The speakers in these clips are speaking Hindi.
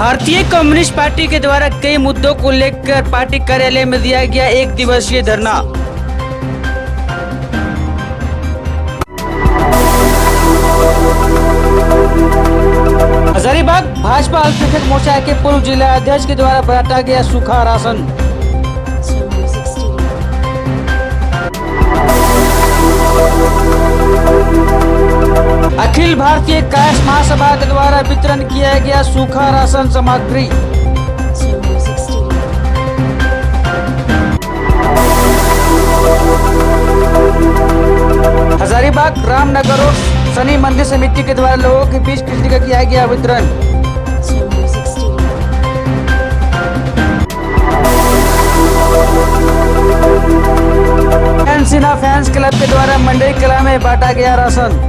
भारतीय कम्युनिस्ट पार्टी के द्वारा कई मुद्दों को लेकर पार्टी कार्यालय में दिया गया 1 दिवसीय धरना। हजारीबाग भाजपा अल्पसंख्यक मोर्चा के पूर्व जिला अध्यक्ष के द्वारा बांटा गया सूखा राशन। अखिल भारतीय कायस्थ महासभा के द्वारा वितरण किया गया सूखा राशन सामग्री। हजारीबाग रामनगर रोड शनि मंदिर समिति के द्वारा लोगों के बीच खिचड़ी का किया गया वितरण। सिन्हा फैंस क्लब के द्वारा मंडई कला में बांटा गया राशन।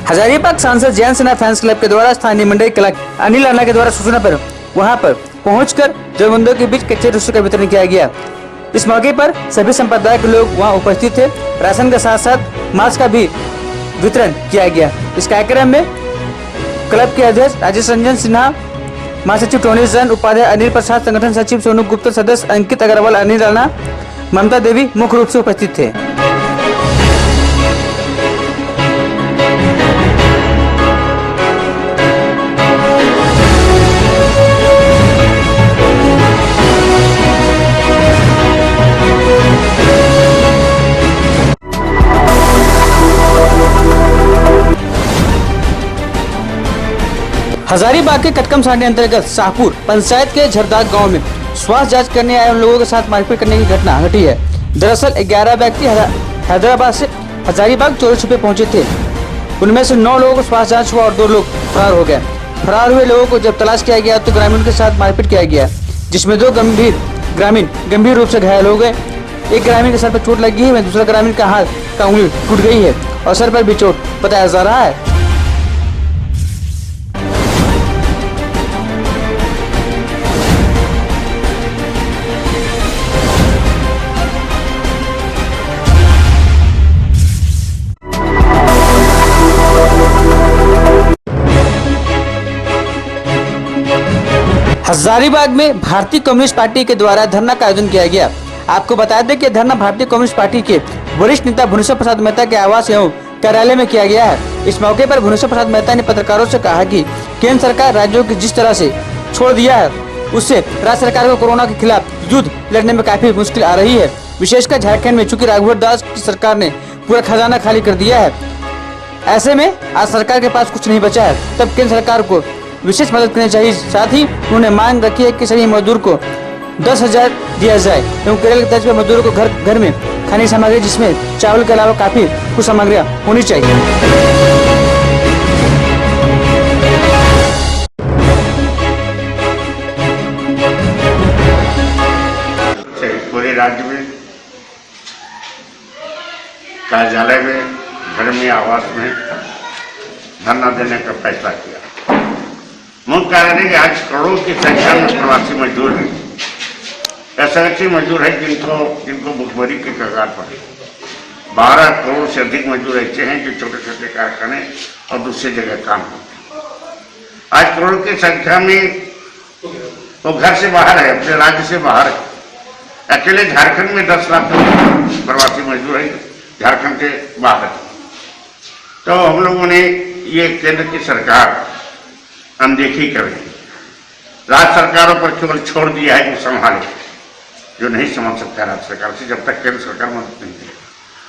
हजारीबाग सांसद जैन सिन्हा फैंस क्लब के द्वारा स्थानीय मंडई कला अनिल अन्ना के द्वारा सूचना पर वहां पर पहुंचकर जरूरतमंदों के बीच कच्चे रसोई का वितरण किया गया। इस मौके पर सभी संप्रदाय के लोग वहां उपस्थित थे। राशन के साथ साथ मास्क का भी वितरण किया गया। इस कार्यक्रम में क्लब के अध्यक्ष राजेश रंजन सिन्हा, महासचिव टोनी जैन, उपाध्याय अनिल प्रसाद, संगठन सचिव सोनू गुप्ता, सदस्य अंकित अग्रवाल, अनिल राणा, ममता देवी मुख्य रूप से उपस्थित थे। हजारीबाग के कटकम सारणी अंतर्गत शाहपुर पंचायत के झरदाग गांव में स्वास्थ्य जांच करने आए लोगों के साथ मारपीट करने की घटना घटी है। दरअसल 11 व्यक्ति हैदराबाद से हजारीबाग चोरी छुपे पहुंचे थे। उनमें से 9 लोगों को स्वास्थ्य जांच हुआ और 2 लोग फरार हो गए। फरार हुए लोगों को जब तलाश किया गया तो ग्रामीण के साथ मारपीट किया गया, जिसमें 2 ग्रामीण गंभीर रूप से घायल हो गए। एक ग्रामीण के सर पर चोट लगी है, दूसरा ग्रामीण का हाथ का उंगली टूट गई है और सर पर भी चोट बताया जा रहा है। हजारीबाग में भारतीय कम्युनिस्ट पार्टी के द्वारा धरना का आयोजन किया गया। आपको बता दें कि धरना भारतीय कम्युनिस्ट पार्टी के वरिष्ठ नेता भुवनेश्वर प्रसाद मेहता के आवास एवं कार्यालय में किया गया है। इस मौके पर भुवनेश्वर प्रसाद मेहता ने पत्रकारों से कहा कि केंद्र सरकार राज्यों की जिस तरह से छोड़ दिया है, उससे राज्य सरकार को कोरोना के खिलाफ युद्ध लड़ने में काफी मुश्किल आ रही है। विशेषकर झारखंड में चूंकि रघुवर दास की सरकार ने पूरा खजाना खाली कर दिया है, ऐसे में आज सरकार के पास कुछ नहीं बचा है, तब केंद्र सरकार को विशेष मदद करनी चाहिए। साथ ही उन्होंने मांग रखी है कि सभी मजदूर को 10,000 दिया जाए एवं केरल के तर्ज पर मजदूरों को घर घर में खाने की सामग्री, जिसमें चावल के अलावा काफी कुछ सामग्रियां होनी चाहिए। पूरे राज्य में कार्यालय में, घर में, आवास में धरना देने का फैसला किया। मुख्य कारण है कि आज करोड़ों की संख्या में प्रवासी मजदूर हैं। ऐसे मजदूर हैं जिनको भुखमरी के कगार पर 12 करोड़ से अधिक मजदूर ऐसे हैं जो छोटे छोटे कारखाने और दूसरी जगह काम करते हैं। आज करोड़ों की संख्या में वो घर से बाहर है, अपने राज्य से बाहर है। अकेले झारखंड में 10 लाख प्रवासी मजदूर हैं झारखंड के बाहर। तो हम लोगों ने ये केंद्र की सरकार अनदेखी कर रही, राज्य सरकारों पर केवल छोड़ दिया है कि संभाले, जो नहीं समझ सकता राज्य सरकार से जब तक केंद्र सरकार मदद नहीं करे।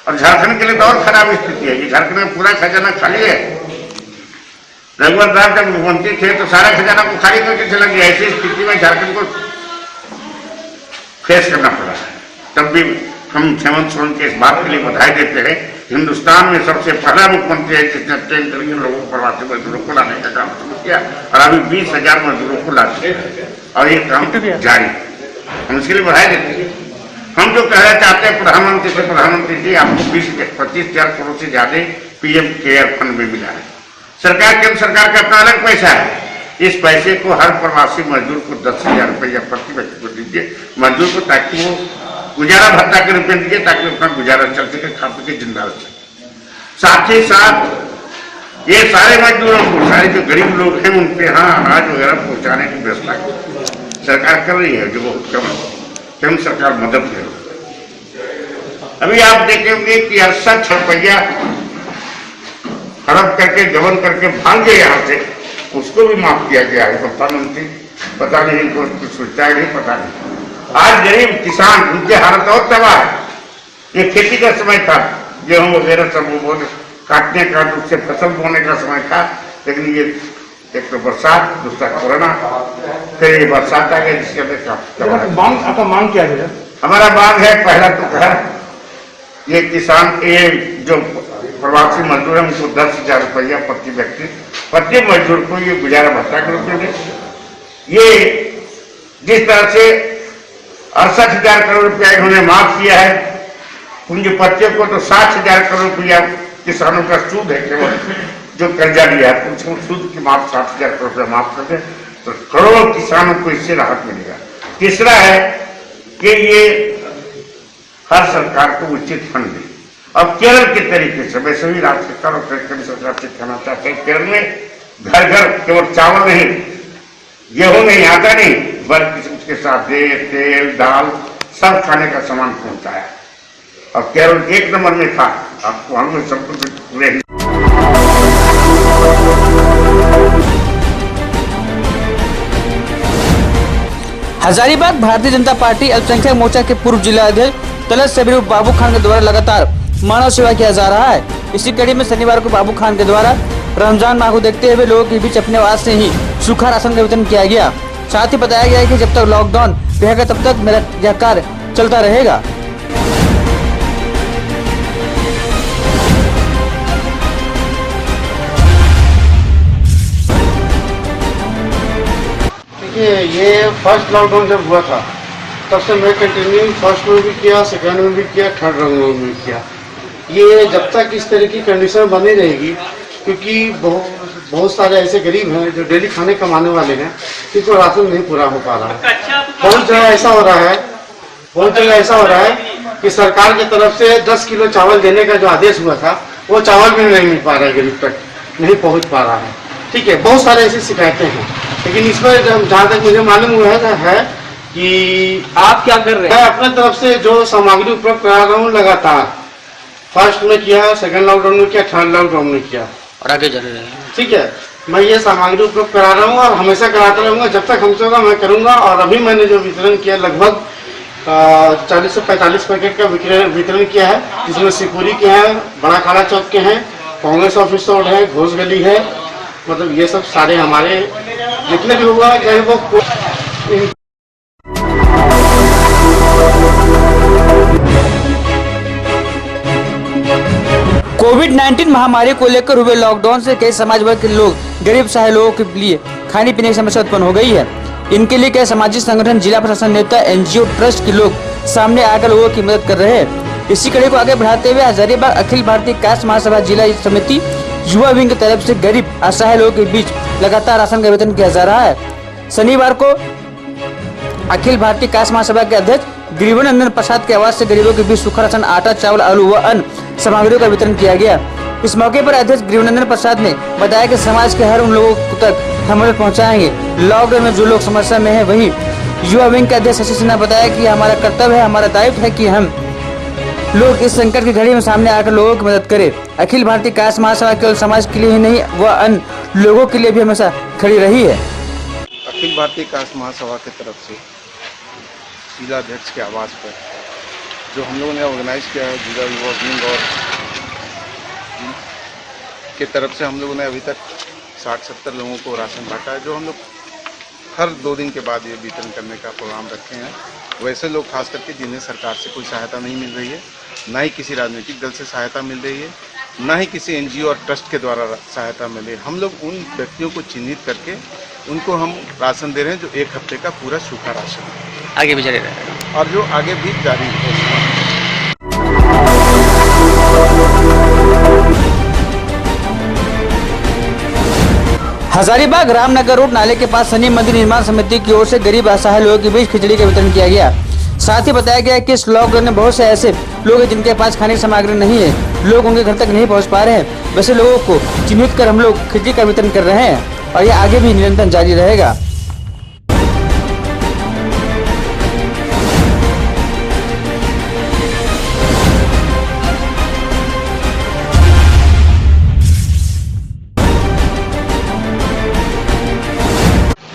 और झारखंड के लिए तो और खराब स्थिति है कि झारखंड में पूरा खजाना खाली है। रघुवर दास जब मुख्यमंत्री थे तो सारा खजाना को खाली करके चला गया। ऐसी स्थिति में झारखंड को फेस करना पड़ा। तब भी हम हेमंत सोरेन के इस बात के लिए बधाई देते हैं। हिंदुस्तान में सबसे पहला मुख्यमंत्री है जिसने ट्रेन करके लोगों को, प्रवासी मजदूरों को लाने का काम शुरू किया और अभी 20,000 मजदूरों को ला चुके हैं और ये काम जारी। हम इसके लिए बधाई देते हैं। हम जो कहना चाहते हैं प्रधानमंत्री से, प्रधानमंत्री जी आपको 20-25,000 करोड़ से ज्यादा पीएम केयर फंड में मिला है। सरकार केंद्र सरकार का अपना अलग पैसा है। इस पैसे को हर प्रवासी मजदूर को 10,000 रुपया प्रति व्यक्ति को दीजिए मजदूर को, ताकि वो गुजारा भत्ता के रूप में दीजिए, ताकि अपना गुजारा चल सके, खा पी के जिंदा रह सके। साथ ही साथ ये सारे मजदूरों को, सारे जो गरीब लोग हैं उनके यहाँ अनाज वगैरह पहुँचाने की व्यवस्था सरकार कर रही है, जो बहुत कम केंद्र सरकार मदद कर रही है। अभी आप देखेंगे कि 68 रुपया हड़प करके गबन करके भाग गए यहाँ से, उसको भी माफ किया गया है। प्रधानमंत्री पता नहीं इनको कुछ सोचता है, नहीं पता नहीं। आज गरीब किसान उनकी हालत और तबाह है। ये खेती का समय था, गेहूं वगैरह सब वो काटने का, उससे फसल बोने का समय था, लेकिन ये एक तो बरसात, दूसरा कोरोना, फिर ये बरसात आ गई, जिसके वजह आपका मांग क्या है? हमारा मांग है, पहला तो कहा ये किसान, ये जो प्रवासी मजदूर है उनको 10,000 रुपया प्रति व्यक्ति, प्रति मजदूर को ये गुजारा भत्ता के रूप में दे। ये जिस तरह से 68,000 करोड़ रुपया इन्होंने माफ किया है, पूंजीपतियों को तो 60,000 करोड़ रुपया किसानों का सूद है, केवल जो कर्जा लिया है उसको सूद की माफ 60,000 करोड़ रुपया माफ कर दे तो करोड़ों किसानों को इससे राहत मिलेगा। तीसरा है कि ये हर सरकार को उचित फंड दे। अब केरल के तरीके से, मैं सभी राज्य सरकार और केंद्र सरकार से कहना चाहते हैं, केरल में घर घर केवल चावल नहीं, गेहूं नहीं, आटा नहीं, बल्कि उसके साथ तेल दाल सब खाने का सामान पहुंचाया। और केरल 1 नंबर में था, आपको हम सब कुछ पूरे ही। हजारीबाग भारतीय जनता पार्टी अल्पसंख्यक मोर्चा के पूर्व जिला अध्यक्ष तलत सबीर बाबू खान के द्वारा लगातार मानव सेवा किया जा रहा है। इसी कड़ी में शनिवार को बाबू खान के द्वारा रमजान माह को देखते हुए लोगों के बीच अपने आवाज से ही सूखा राशन का वितरण किया गया। साथ ही बताया गया कि जब तक लॉकडाउन रहेगा तब तक मेरा यह कार्य चलता रहेगा। देखिए, ये फर्स्ट लॉकडाउन जब हुआ था तब से मैं कंटिन्यू फर्स्ट में भी किया, सेकंड में भी किया, थर्ड राउंड में भी किया। ये जब तक इस तरह की कंडीशन बनी रहेगी, क्योंकि बहुत सारे ऐसे गरीब हैं जो डेली खाने कमाने वाले हैं, जिनको राशन नहीं पूरा हो पा रहा है। बहुत जगह ऐसा हो रहा है कि सरकार की तरफ से 10 किलो चावल देने का जो आदेश हुआ था, वो चावल भी नहीं मिल पा रहा है, गरीब तक नहीं पहुँच पा रहा है। ठीक है, बहुत सारे ऐसी शिकायतें हैं, लेकिन इसमें जहाँ तक मुझे मालूम हुआ है कि आप क्या कर रहे हैं? मैं अपने तरफ से जो सामग्री उपलब्ध करा रहा हूँ लगातार, फर्स्ट में किया, सेकंड लॉकडाउन में किया, थर्ड लॉकडाउन में किया और आगे चल रहे हैं। ठीक है, मैं ये सामग्री उपलब्ध करा रहा हूँ और हमेशा कराता रहूँगा, जब तक हमसे होगा मैं करूँगा। और अभी मैंने जो वितरण किया लगभग 40 से 45 पैकेट का वितरण किया है, जिसमें शिवपुरी के हैं, बड़ा खाड़ा चौक के हैं, कांग्रेस ऑफिस रोड है, घोष गली है, मतलब ये सब सारे हमारे जितने भी हुआ, चाहे वो कोविड-19 महामारी को लेकर हुए लॉकडाउन से कई समाज वर्ग के लोग, गरीब सहाय लोगों के लिए खाने पीने की समस्या उत्पन्न हो गई है। इनके लिए कई सामाजिक संगठन, जिला प्रशासन, नेता, एनजीओ, ट्रस्ट के लोग सामने आकर लोगों की मदद कर रहे हैं। इसी कड़ी को आगे बढ़ाते हुए हजारीबाग अखिल भारतीय कास्ट महासभा जिला समिति युवा विंग की तरफ से गरीब असहाय लोगों के बीच लगातार राशन का वितरण किया जा रहा है। शनिवार को अखिल भारतीय कास्ट महासभा के अध्यक्ष गिरिवनंदन प्रसाद के आवास से गरीबों के बीच सूखा राशन, आटा, चावल, आलू व अन्य सामग्रियों का वितरण किया गया। इस मौके पर अध्यक्ष गिरिवनंदन प्रसाद ने बताया कि समाज के हर उन लोगों तक हम मदद पहुँचाएंगे। लॉकडाउन में जो लोग समस्या में है, वही युवा विंग के अध्यक्ष शशि सिन्हा बताया कि हमारा कर्तव्य है, हमारा दायित्व है कि हम लोग इस संकट की घड़ी में सामने आकर लोगों की मदद करें। अखिल भारतीय कास्ट महासभा केवल समाज के लिए ही नहीं, वह अन्य लोगों के लिए भी हमेशा खड़ी रही है। अखिल भारतीय कास्ट महासभा की तरफ से जिला अध्यक्ष के आवास पर जो हम लोगों ने ऑर्गेनाइज किया है, जिला युवा विंग और के तरफ से हम लोगों ने अभी तक 60-70 लोगों को राशन बांटा है, जो हम लोग हर 2 दिन के बाद ये वितरण करने का प्रोग्राम रखे हैं। वैसे लोग खास करके जिन्हें सरकार से कोई सहायता नहीं मिल रही है, ना ही किसी राजनीतिक दल से सहायता मिल रही है, ना ही किसी एनजीओ और ट्रस्ट के द्वारा सहायता मिले, हम लोग उन व्यक्तियों को चिन्हित करके उनको हम राशन दे रहे हैं, जो 1 हफ्ते का पूरा सूखा राशन है, आगे भी जारी रहेगा और जो आगे भी जारी है। हजारीबाग रामनगर रोड नाले के पास शनि मंदिर निर्माण समिति की ओर से गरीब असहाय लोगों के बीच खिचड़ी का वितरण किया गया। साथ ही बताया गया कि इस लॉकडाउन में बहुत से ऐसे लोग हैं जिनके पास खाने की सामग्री नहीं है, लोग उनके घर तक नहीं पहुंच पा रहे हैं। वैसे लोगों को चिन्हित कर हम लोग खिचड़ी का वितरण कर रहे हैं और ये आगे भी निरंतर जारी रहेगा।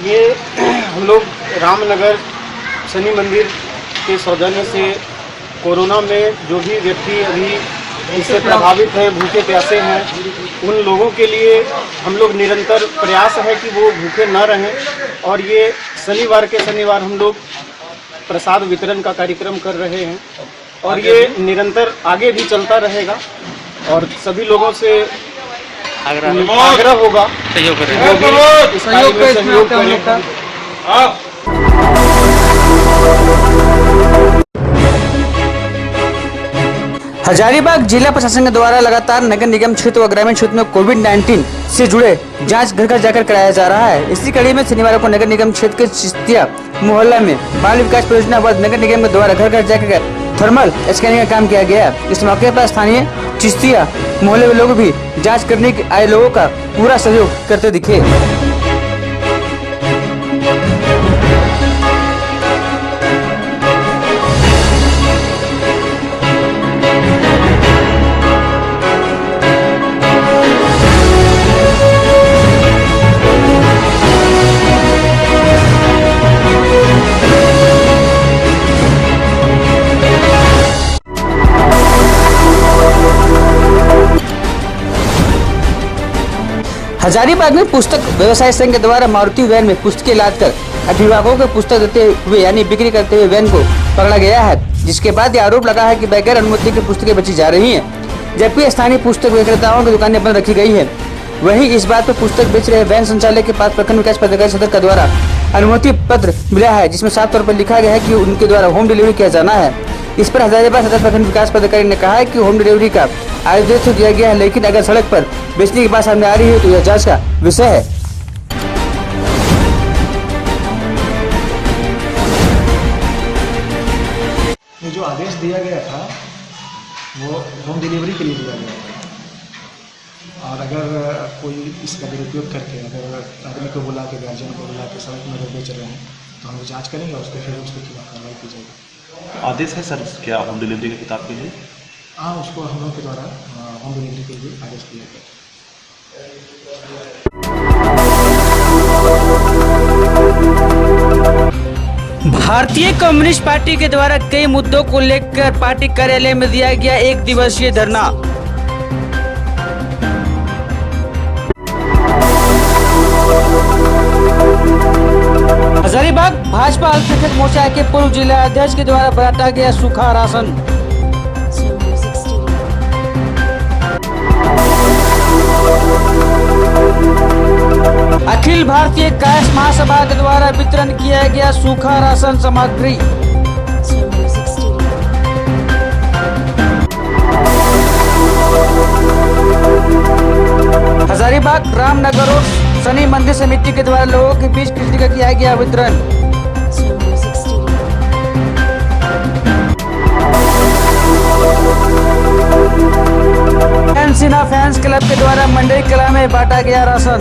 ये हम लोग रामनगर शनि मंदिर के सौजन्य से कोरोना में जो भी व्यक्ति अभी इससे प्रभावित हैं, भूखे प्यासे हैं, उन लोगों के लिए हम लोग निरंतर प्रयास है कि वो भूखे न रहें। और ये शनिवार के शनिवार हम लोग प्रसाद वितरण का कार्यक्रम कर रहे हैं और ये निरंतर आगे भी चलता रहेगा। और सभी लोगों से आग्रह होगा जो भी इस कार्य में सहयोग करें। हजारीबाग जिला प्रशासन के द्वारा लगातार नगर निगम क्षेत्र व ग्रामीण क्षेत्र में कोविड-19 से जुड़े जांच घर घर जाकर कराया जा रहा है। इसी कड़ी में शनिवार को नगर निगम क्षेत्र के चिश्तिया मोहल्ला में बाल विकास परियोजना व नगर निगम के द्वारा घर घर जाकर थर्मल स्कैनिंग का काम किया गया। इस मौके पर स्थानीय चिश्तिया मोहल्ले में लोग भी जाँच करने के आए लोगों का पूरा सहयोग करते दिखे। हजारीबाग में पुस्तक व्यवसाय संघ के द्वारा मारुति वैन में पुस्तकें लादकर अभिभावकों को पुस्तक देते हुए यानी बिक्री करते हुए वैन को पकड़ा गया है, जिसके बाद ये आरोप लगा है कि बगैर अनुमति की पुस्तकें बेची जा रही हैं, जबकि स्थानीय पुस्तक विक्रेताओं की दुकानें बंद रखी गई है। वहीं इस बात पर पुस्तक बेच रहे वैन संचालक के पास प्रखंड विकास पदाधिकारी सदर का द्वारा अनुमति पत्र मिला है, जिसमें साफ तौर पर लिखा गया है कि उनके द्वारा होम डिलीवरी किया जाना है। इस पर हजारीबाग सदर प्रखंड विकास पदाधिकारी ने कहा है कि होम डिलीवरी का आदेश तो दिया गया है, लेकिन अगर सड़क पर बेचने की बात सामने आ रही है तो यह जांच का विषय है। ये जो आदेश दिया गया था वो होम डिलीवरी के लिए दिया गया था, और अगर कोई इसका दुरुपयोग करके अगर आदमी को बुला के गार्जियन को बुला के सड़क में अगर बेच रहे हैं तो हम जांच करेंगे, उसको फिर उसके खिलाफ कार्रवाई की जाएगी। आदेश है सर क्या होम डिलीवरी की किताब के लिए? हाँ, उसको हम लोग के द्वारा होम डिलीवरी के लिए आदेश दिया गया। भारतीय कम्युनिस्ट पार्टी के द्वारा कई मुद्दों को लेकर पार्टी कार्यालय में दिया गया 1 दिवसीय धरना। हजारीबाग भाजपा अल्पसंख्यक मोर्चा के पूर्व जिला अध्यक्ष के द्वारा बांटा गया सूखा राशन। अखिल भारतीय कायस्थ महासभा के द्वारा वितरण किया गया सूखा राशन सामग्री। हजारीबाग रामनगर रोड शनि मंदिर समिति के द्वारा लोगों के बीच खिचड़ी का किया गया वितरण। सिन्हा फैंस क्लब के द्वारा मंडई कला में बांटा गया राशन।